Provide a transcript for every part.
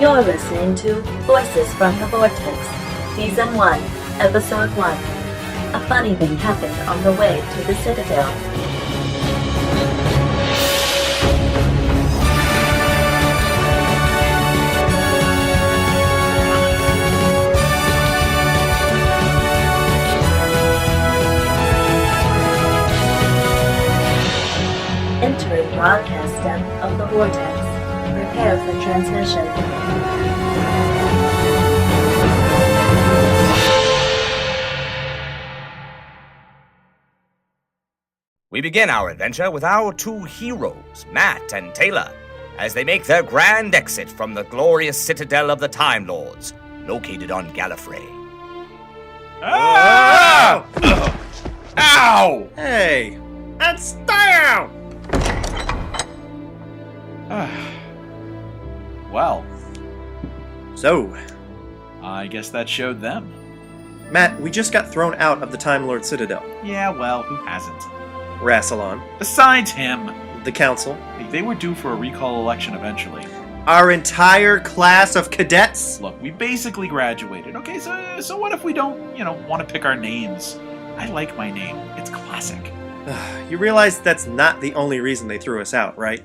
You're listening to Voices from the Vortex, Season 1, Episode 1. A funny thing happened on the way to the Citadel. Entering broadcast depth of the Vortex. Prepare for transmission. We begin our adventure with our two heroes, Matt and Taylor, as they make their grand exit from the glorious citadel of the Time Lords, located on Gallifrey. Ah! Ow! Hey! That's down! Well, So, I guess that showed them. Matt, we just got thrown out of the Time Lord Citadel. Yeah, well, who hasn't? Rassilon, Besides him, the Council, they were due for a recall election eventually. our entire class of cadets. Look, we basically graduated. Okay, so what if we don't, want to pick our names? I like my name. It's classic. You realize that's not the only reason they threw us out, right?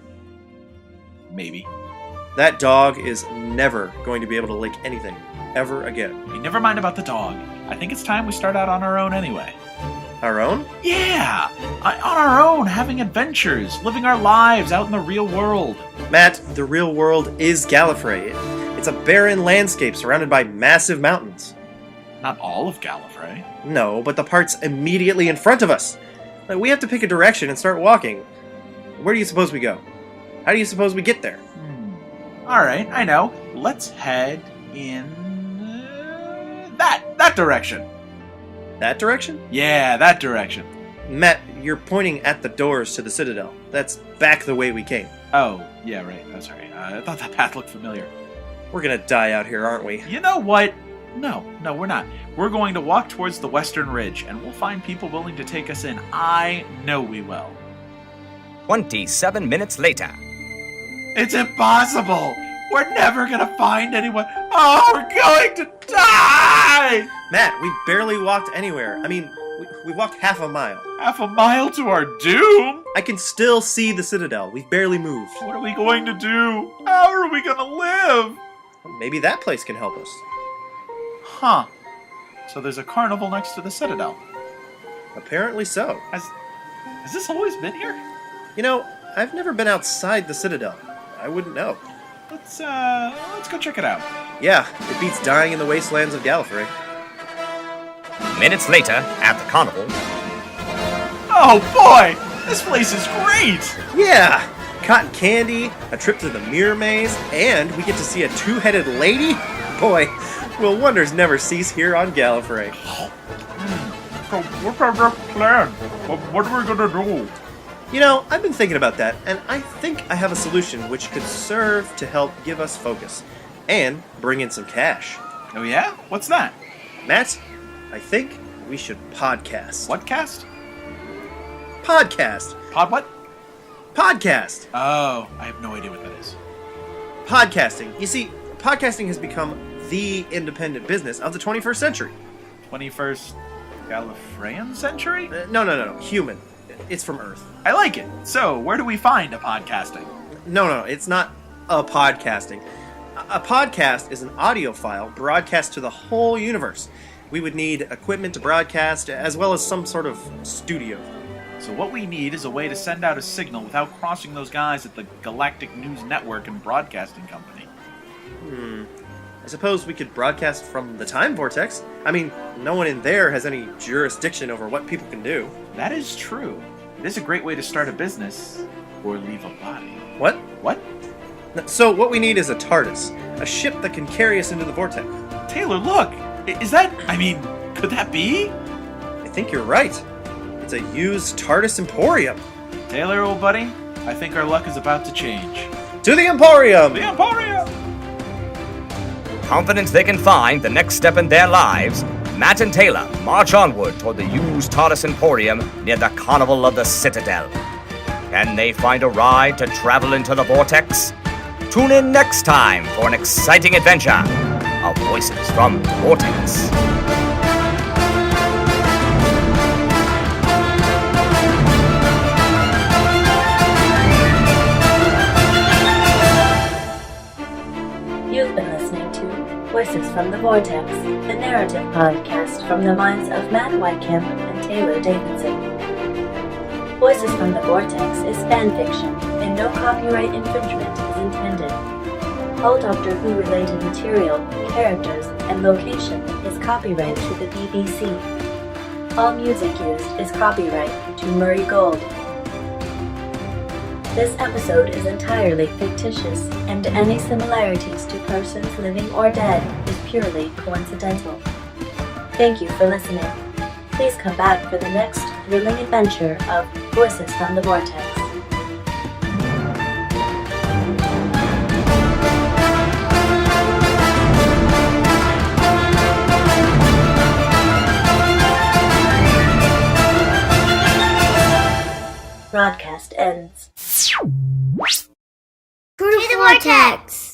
Maybe. That dog is never going to be able to lick anything, ever again. Hey, never mind about the dog. I think it's time we start out on our own anyway. Our own? Yeah! On our own, having adventures, living our lives out in the real world. Matt, the real world is Gallifrey. It's a barren landscape surrounded by massive mountains. Not all of Gallifrey. No, but the parts immediately in front of us. We have to pick a direction and start walking. Where do you suppose we go? How do you suppose we get there? Alright, I know. Let's head in that direction. That direction? Yeah, that direction. Matt, you're pointing at the doors to the Citadel. That's back the way we came. Oh, yeah, right. Oh, sorry. I thought that path looked familiar. We're gonna die out here, aren't we? You know what? No, we're not. We're going to walk towards the Western Ridge, and we'll find people willing to take us in. I know we will. 27 minutes later. It's impossible! We're never gonna find anyone. Oh, we're going to die! Matt, we barely walked anywhere. I mean, we walked half a mile. Half a mile to our doom? I can still see the Citadel. We've barely moved. What are we going to do? How are we gonna live? Maybe that place can help us. Huh. So there's a carnival next to the Citadel. Apparently so. Has this always been here? You know, I've never been outside the Citadel. I wouldn't know. Let's go check it out. Yeah, it beats dying in the wastelands of Gallifrey. Minutes later, at the carnival. Oh boy! This place is great! Yeah! Cotton candy, a trip to the Mirror Maze, and we get to see a two-headed lady? Boy, will wonders never cease here on Gallifrey. So what's our next plan? What are we gonna do? You know, I've been thinking about that, and I think I have a solution which could serve to help give us focus and bring in some cash. Oh yeah? What's that? Matt, I think we should podcast. What cast? Podcast. Pod what? Podcast. Oh, I have no idea what that is. Podcasting. You see, podcasting has become the independent business of the 21st century. 21st Gallifreyan century? No. Human. It's from Earth. I like it. So, where do we find a podcasting? No, it's not a podcasting. A podcast is an audio file broadcast to the whole universe. We would need equipment to broadcast, as well as some sort of studio. So what we need is a way to send out a signal without crossing those guys at the Galactic News Network and Broadcasting Company. I suppose we could broadcast from the Time Vortex. I mean, no one in there has any jurisdiction over what people can do. That is true. It is a great way to start a business, or leave a body. What? What? So what we need is a TARDIS, a ship that can carry us into the Vortex. Taylor, look! Is that... could that be? I think you're right. It's a used TARDIS Emporium. Taylor, old buddy, I think our luck is about to change. To the Emporium! The Emporium! Confident they can find the next step in their lives, Matt and Taylor march onward toward the used TARDIS Emporium near the Carnival of the Citadel. Can they find a ride to travel into the Vortex? Tune in next time for an exciting adventure of Voices from the Vortex. You've been listening to Voices from the Vortex, the narrative podcast from the minds of Matt Wycamp and Taylor Davidson. Voices from the Vortex is fan fiction, and no copyright infringement is intended. All Doctor Who related material, characters, and location is copyright to the BBC. All music used is copyright to Murray Gold. This episode is entirely fictitious, and any similarities to persons living or dead is purely coincidental. Thank you for listening. Please come back for the next thrilling adventure of Voices from the Vortex. Broadcast ends. To the Vortex!